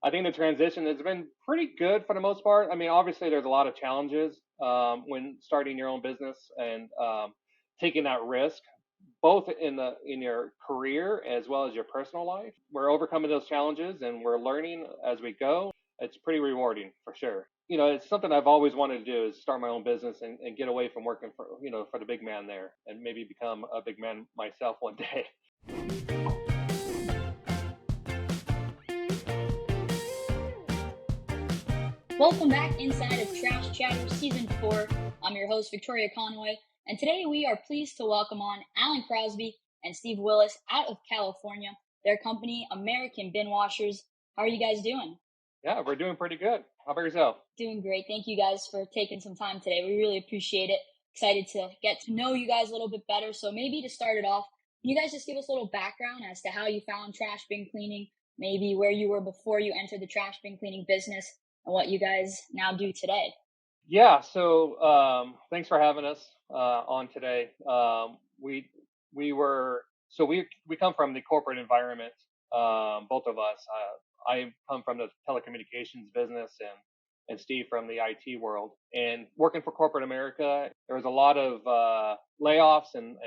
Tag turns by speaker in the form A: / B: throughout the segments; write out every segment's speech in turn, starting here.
A: I think the transition has been pretty good for the most part. I mean, obviously, there's a lot of challenges when starting your own business and taking that risk, both in your career as well as your personal life. We're overcoming those challenges and we're learning as we go. It's pretty rewarding for sure. It's something I've always wanted to do is start my own business and get away from working for the big man there and maybe become a big man myself one day.
B: Welcome back inside of Trash Chatter Season 4. I'm your host, Victoria Conway, and today we are pleased to welcome on Alan Crosby and Steve Willis out of California. Their company, American Bin Washers. How are you guys doing?
A: Yeah, we're doing pretty good. How about yourself?
B: Doing great. Thank you guys for taking some time today. We really appreciate it. Excited to get to know you guys a little bit better. So maybe to start it off, can you guys just give us a little background as to how you found trash bin cleaning, maybe where you were before you entered the trash bin cleaning business, and what you guys now do today?
A: Yeah, so thanks for having us on today. We come from the corporate environment, both of us. I come from the telecommunications business, and Steve from the IT world. And working for corporate America, there was a lot of layoffs and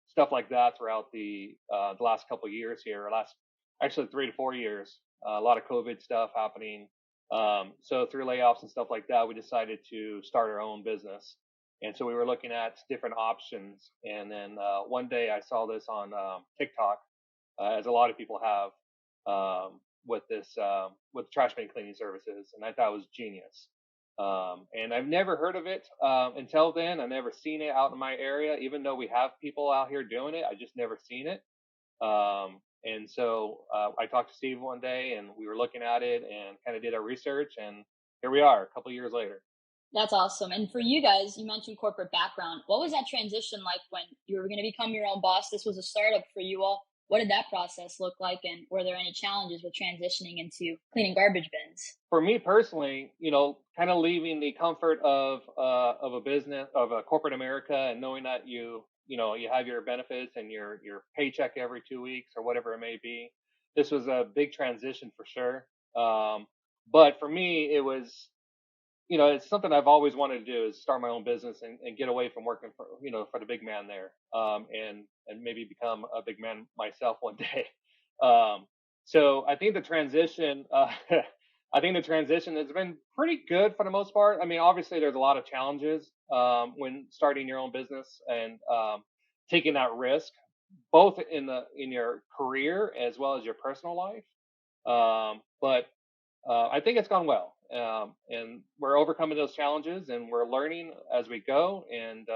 A: stuff like that throughout the last couple of years here. Last actually 3 to 4 years. A lot of COVID stuff happening, so through layoffs and stuff like that, we decided to start our own business. And so we were looking at different options. And then one day I saw this on TikTok, as a lot of people have, with trash bin cleaning services, and I thought it was genius. And I've never heard of it until then. I've never seen it out in my area, even though we have people out here doing it. I just never seen it. And so I talked to Steve one day, and we were looking at it and kind of did our research, and here we are, a couple years later.
B: That's awesome. And for you guys, you mentioned corporate background. What was that transition like when you were going to become your own boss? This was a startup for you all. What did that process look like? And were there any challenges with transitioning into cleaning garbage bins?
A: For me personally, kind of leaving the comfort of a business of a corporate America, and knowing that you have your benefits and your paycheck every 2 weeks or whatever it may be. This was a big transition for sure. But for me, it was it's something I've always wanted to do is start my own business and get away from working for the big man there, and maybe become a big man myself one day. Um, so I think the transition, I think the transition has been pretty good for the most part. I mean, obviously there's a lot of challenges when starting your own business and taking that risk, both in your career as well as your personal life. But I think it's gone well, and we're overcoming those challenges, and we're learning as we go, and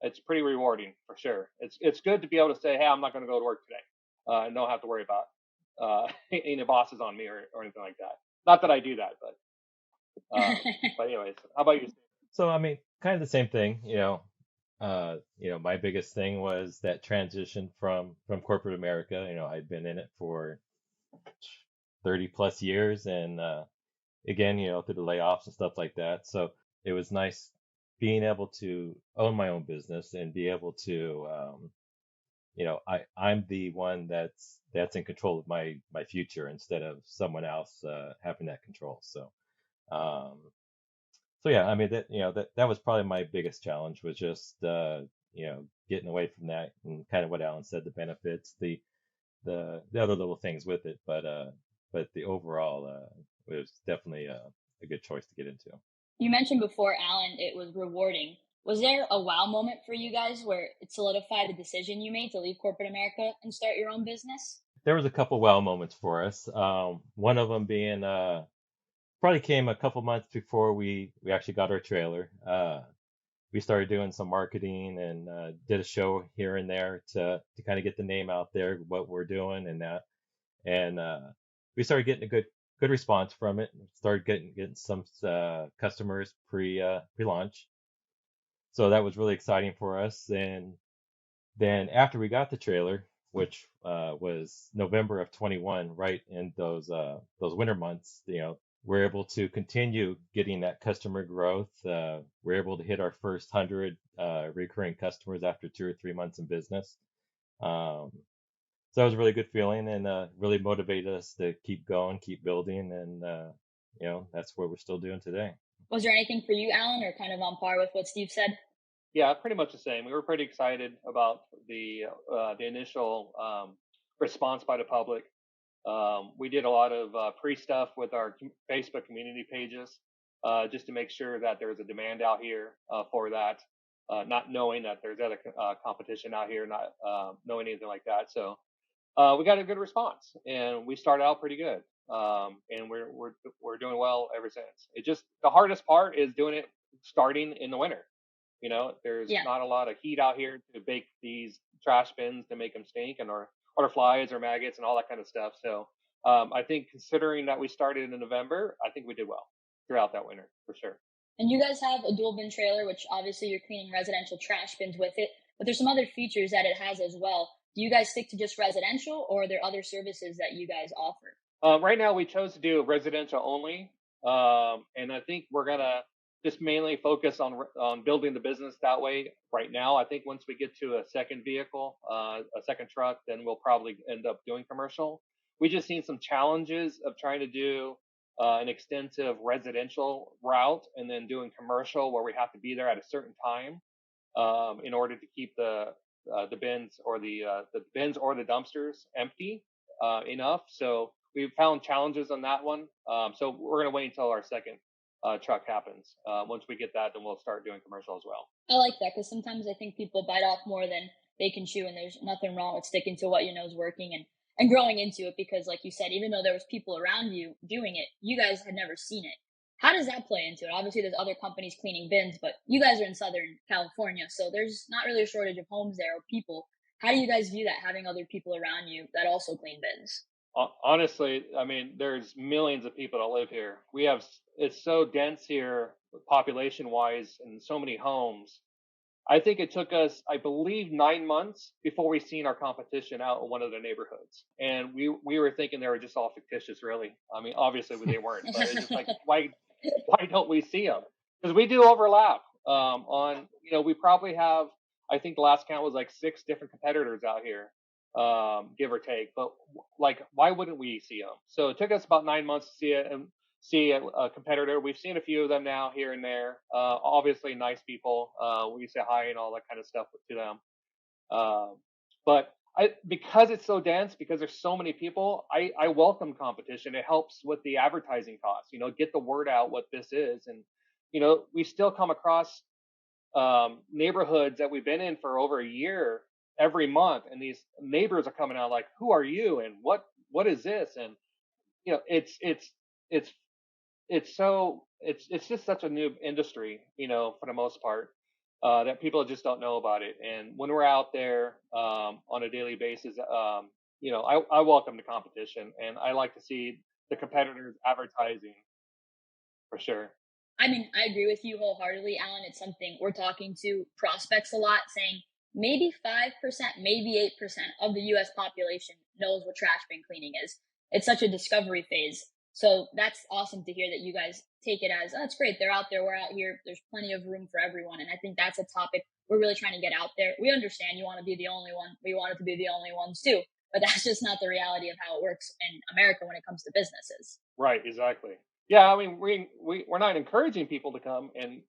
A: it's pretty rewarding for sure. It's good to be able to say, "Hey, I'm not going to go to work today," and don't have to worry about any bosses on me or anything like that. Not that I do that, but anyways, how about you?
C: So I mean, kind of the same thing, my biggest thing was that transition from corporate America. I'd been in it for 30 plus years, and again, through the layoffs and stuff like that. So it was nice being able to own my own business and be able to, I'm the one that's in control of my future instead of someone else having that control. Um, so yeah, I mean that was probably my biggest challenge was just getting away from that and kind of what Alan said, the benefits, the other little things with it, but the overall was definitely a good choice to get into.
B: You mentioned before, Alan, it was rewarding. Was there a wow moment for you guys where it solidified the decision you made to leave corporate America and start your own business?
C: There was a couple wow moments for us. One of them being probably came a couple months before we actually got our trailer. We started doing some marketing and did a show here and there to kind of get the name out there, what we're doing and that. And we started getting a good response from it. Started getting some customers pre-launch. So that was really exciting for us. And then after we got the trailer, which was November of 21, right in those winter months, we're able to continue getting that customer growth. We're able to hit our first 100 recurring customers after 2 or 3 months in business. Um, So it was a really good feeling and really motivated us to keep going, keep building, and that's what we're still doing today.
B: Was there anything for you, Alan, or kind of on par with what Steve said?
A: Yeah, pretty much the same. We were pretty excited about the initial response by the public. We did a lot of pre stuff with our Facebook community pages, just to make sure that there's a demand out here for that. Not knowing that there's other competition out here, not knowing anything like that. So we got a good response, and we started out pretty good. And we're doing well ever since. It just the hardest part is doing it starting in the winter. There's
B: Yeah.
A: not a lot of heat out here to bake these trash bins to make them stink, and or flies or maggots and all that kind of stuff. So I think considering that we started in November, I think we did well throughout that winter for sure.
B: And you guys have a dual bin trailer, which obviously you're cleaning residential trash bins with it, but there's some other features that it has as well. Do you guys stick to just residential, or are there other services that you guys offer?
A: Right now, we chose to do residential only, and I think we're gonna just mainly focus on building the business that way. Right now, I think once we get to a second vehicle, a second truck, then we'll probably end up doing commercial. We just seen some challenges of trying to do an extensive residential route and then doing commercial where we have to be there at a certain time in order to keep the bins or the bins or the dumpsters empty enough. So we found challenges on that one. So we're going to wait until our second truck happens. Once we get that, then we'll start doing commercial as well.
B: I like that because sometimes I think people bite off more than they can chew, and there's nothing wrong with sticking to what you know is working and growing into it. Because, like you said, even though there was people around you doing it, you guys had never seen it. How does that play into it? Obviously, there's other companies cleaning bins, but you guys are in Southern California, so there's not really a shortage of homes there or people. How do you guys view that, having other people around you that also clean bins?
A: Honestly, I mean, there's millions of people that live here. It's so dense here, population wise, and so many homes. I think it took us, I believe, 9 months before we seen our competition out in one of the neighborhoods, and we were thinking they were just all fictitious, really. I mean, obviously they weren't, but it's just like why don't we see them? Because we do overlap. We probably have, I think the last count was like 6 different competitors out here, give or take. But like, why wouldn't we see them? So it took us about 9 months to see it and see a competitor. We've seen a few of them now here and there. Obviously, nice people. We say hi and all that kind of stuff to them. But because it's so dense, because there's so many people, I welcome competition. It helps with the advertising costs. Get the word out what this is, and we still come across neighborhoods that we've been in for over a year every month, and these neighbors are coming out like, "Who are you?" and "What is this?" And it's it's just such a new industry, for the most part, that people just don't know about it. And when we're out there on a daily basis, I welcome the competition, and I like to see the competitors advertising for sure.
B: I mean, I agree with you wholeheartedly, Alan. It's something we're talking to prospects a lot, saying maybe 5%, maybe 8% of the US population knows what trash bin cleaning is. It's such a discovery phase. So that's awesome to hear that you guys take it as, oh, it's great. They're out there. We're out here. There's plenty of room for everyone. And I think that's a topic we're really trying to get out there. We understand you want to be the only one. We want it to be the only ones too. But that's just not the reality of how it works in America when it comes to businesses.
A: Right, exactly. Yeah, I mean, we're not encouraging people to come and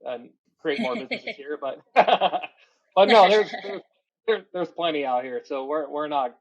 A: create more businesses here, but but no, there's plenty out here, so we're not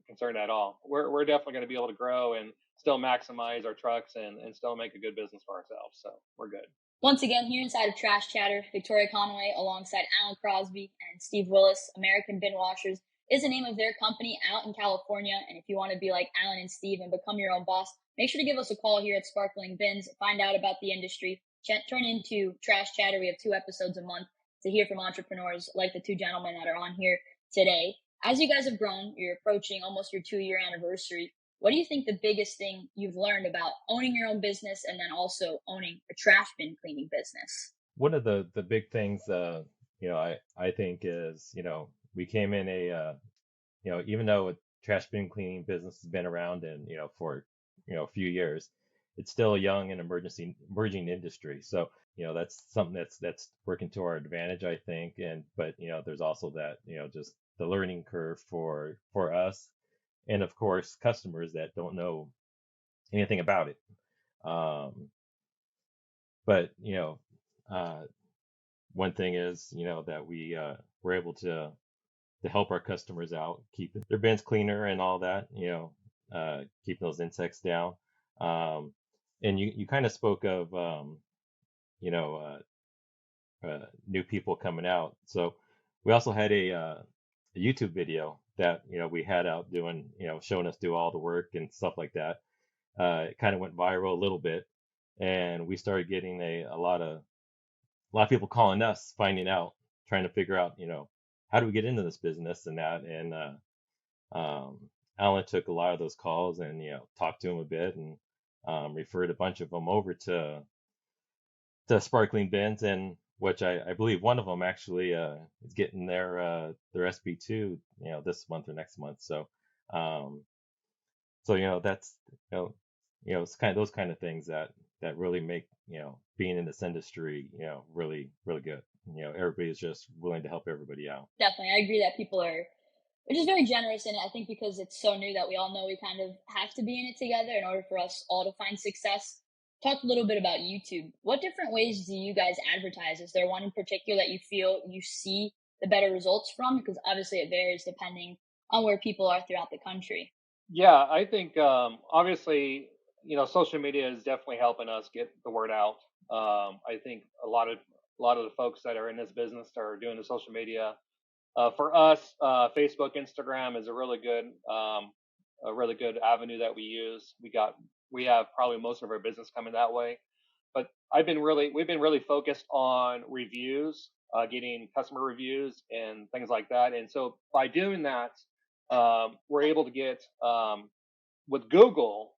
A: concerned at all. We're definitely going to be able to grow and still maximize our trucks and still make a good business for ourselves. So we're good.
B: Once again, here inside of Trash Chatter, Victoria Conway alongside Alan Crosby and Steve Willis, American Bin Washers, is the name of their company out in California. And if you want to be like Alan and Steve and become your own boss, make sure to give us a call here at Sparkling Bins, find out about the industry, turn into Trash Chatter. We have 2 episodes a month to hear from entrepreneurs like the 2 gentlemen that are on here today. As you guys have grown, you're approaching almost your 2-year anniversary. What do you think the biggest thing you've learned about owning your own business and then also owning a trash bin cleaning business?
C: One of the big things, I think is, we came in even though a trash bin cleaning business has been around and, for, a few years, it's still a young and emerging industry. So, that's something that's working to our advantage, I think. But, there's also that, just the learning curve for us and of course customers that don't know anything about it. Um, but uh, one thing is that we're able to help our customers out, keep their bins cleaner and all that, keep those insects down. Um, and you kind of spoke of you know new people coming out. So we also had a YouTube video that we had out doing showing us do all the work and stuff like that. It kind of went viral a little bit, and we started getting a lot of people calling us, finding out, trying to figure out how do we get into this business and that. And Alan took a lot of those calls and talked to him a bit and referred a bunch of them over to Sparkling Bins, and which I believe one of them actually is getting their SB2 this month or next month. Um, so that's it's kind of those kind of things that really make being in this industry really really good. Everybody's just willing to help everybody out.
B: Definitely, I agree that people are just very generous in it. I think because it's so new that we all know we kind of have to be in it together in order for us all to find success. Talk a little bit about YouTube. What different ways do you guys advertise? Is there one in particular that you feel you see the better results from? Because obviously it varies depending on where people are throughout the country.
A: Yeah, I think obviously, social media is definitely helping us get the word out. I think a lot of the folks that are in this business are doing the social media. For us, Facebook, Instagram is a really good avenue that we use. We have probably most of our business coming that way. But we've been really focused on reviews, getting customer reviews and things like that. And so by doing that, we're able to get with Google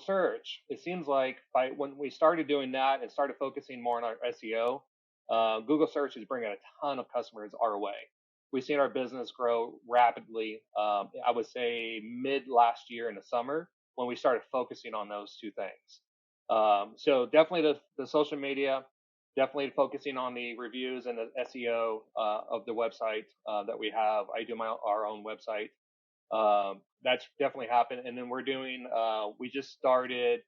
A: search. It seems like when we started doing that and started focusing more on our SEO, Google search is bringing a ton of customers our way. We've seen our business grow rapidly. I would say mid last year in the summer when we started focusing on those two things. So definitely the social media, definitely focusing on the reviews and the SEO of the website that we have. I do our own website. That's definitely happened. And then we just started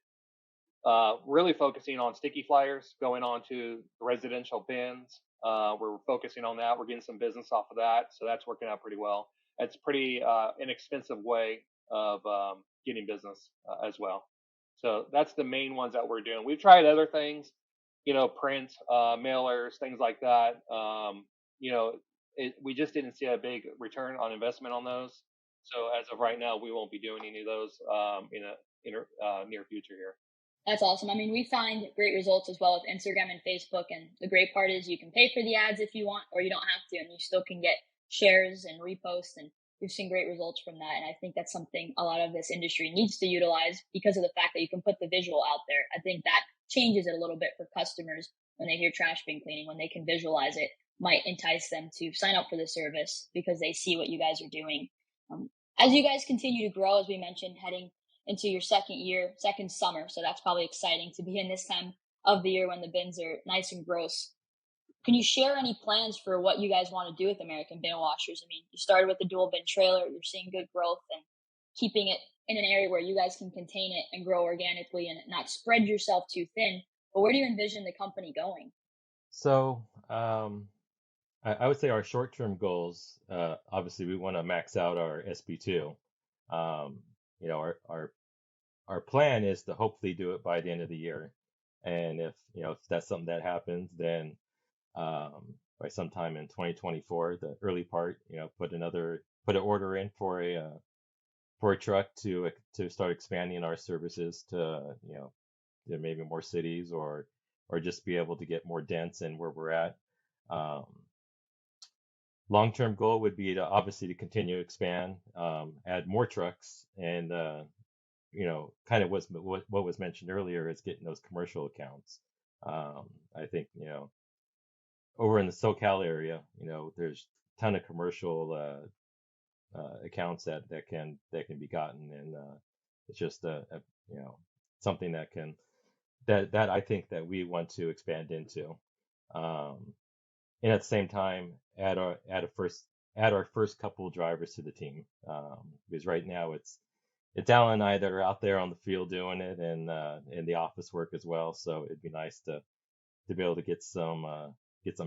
A: really focusing on sticky flyers going on to residential bins. We're focusing on that. We're getting some business off of that. So that's working out pretty well. It's pretty inexpensive way of getting business as well. So that's the main ones that we're doing. We've tried other things, print, mailers, things like that. We just didn't see a big return on investment on those. So as of right now, we won't be doing any of those in a near future here.
B: That's awesome. I mean, we find great results as well with Instagram and Facebook. And the great part is you can pay for the ads if you want, or you don't have to, and you still can get shares and reposts. And we've seen great results from that. And I think that's something a lot of this industry needs to utilize because of the fact that you can put the visual out there. I think that changes it a little bit for customers when they hear trash bin cleaning, when they can visualize it, might entice them to sign up for the service because they see what you guys are doing. As you guys continue to grow, as we mentioned, heading into your second summer. So that's probably exciting to be in this time of the year when the bins are nice and gross. Can you share any plans for what you guys want to do with American Bin Washers? I mean, you started with the dual bin trailer, you're seeing good growth and keeping it in an area where you guys can contain it and grow organically and not spread yourself too thin. But where do you envision the company going?
C: So I would say our short-term goals, obviously we want to max out our SB2. Um, our plan is to hopefully do it by the end of the year. And if that's something that happens, then by sometime in 2024, the early part, put an order in for a truck to start expanding our services to maybe more cities or just be able to get more dense in where we're at. Um, Long-term goal would be to obviously to continue to expand, add more trucks, and kind of what was mentioned earlier is getting those commercial accounts. I think over in the SoCal area, there's a ton of commercial accounts that can be gotten, and it's just something that I think that we want to expand into. Um, and at the same time, add add our first couple of drivers to the team. Because right now it's Alan and I that are out there on the field doing it, and in the office work as well. So it'd be nice to be able to get some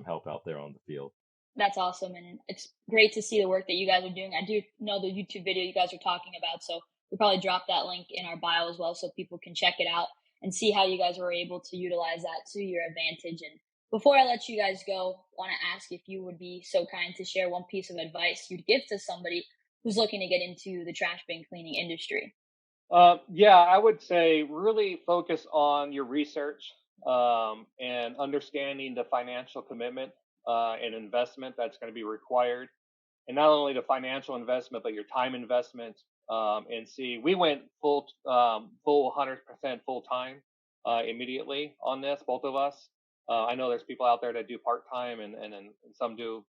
C: help out there on the field.
B: That's awesome. And it's great to see the work that you guys are doing. I do know the YouTube video you guys are talking about. So we'll probably drop that link in our bio as well so people can check it out and see how you guys were able to utilize that to your advantage. And before I let you guys go, I want to ask if you would be so kind to share one piece of advice you'd give to somebody who's looking to get into the trash bin cleaning industry.
A: Yeah, I would say really focus on your research and understanding the financial commitment and investment that's going to be required, and not only the financial investment but your time investment. And see, we went full 100% full time immediately on this, both of us. I know there's people out there that do part time and some do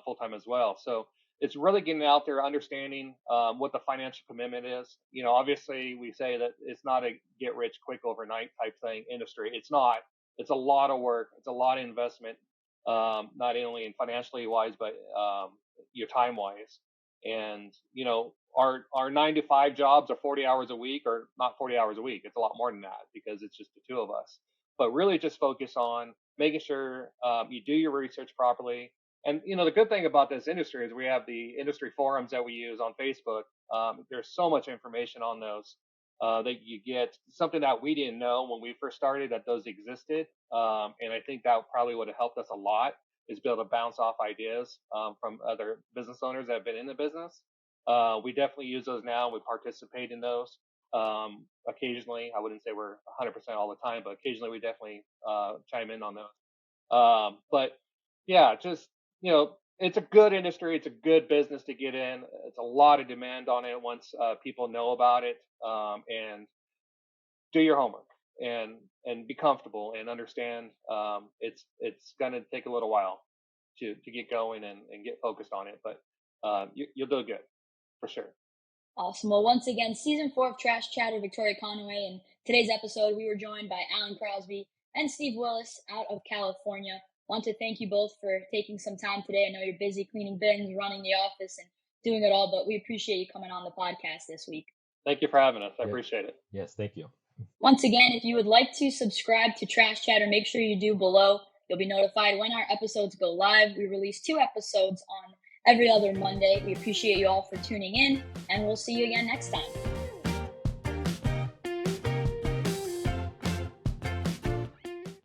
A: full time as well. So it's really getting out there, understanding what the financial commitment is. Obviously we say that it's not a get rich quick overnight type thing industry. It's not. It's a lot of work. It's a lot of investment, not only in financially wise, but your time wise. And our 9 to 5 jobs are 40 hours a week, or not 40 hours a week. It's a lot more than that because it's just the two of us. But really just focus on making sure you do your research properly. And the good thing about this industry is we have the industry forums that we use on Facebook. There's so much information on those that you get, something that we didn't know when we first started that those existed. And I think that probably would have helped us a lot, is be able to bounce off ideas from other business owners that have been in the business. We definitely use those now. We participate in those occasionally. I wouldn't say we're 100% all the time, but occasionally we definitely chime in on those. But yeah, just it's a good industry. It's a good business to get in. It's a lot of demand on it once people know about it. And do your homework and be comfortable and understand it's going to take a little while to get going and get focused on it. But you'll do good for sure.
B: Awesome. Well, once again, season 4 of Trash Chatter, Victoria Conway. And today's episode, we were joined by Alan Crosby and Steve Willis out of California. Want to thank you both for taking some time today. I know you're busy cleaning bins, running the office, and doing it all, but we appreciate you coming on the podcast this week.
A: Thank you for having us. I appreciate it.
C: Yes, thank you.
B: Once again, if you would like to subscribe to Trash Chatter, make sure you do below. You'll be notified when our episodes go live. We release 2 episodes on every other Monday. We appreciate you all for tuning in, and we'll see you again next time.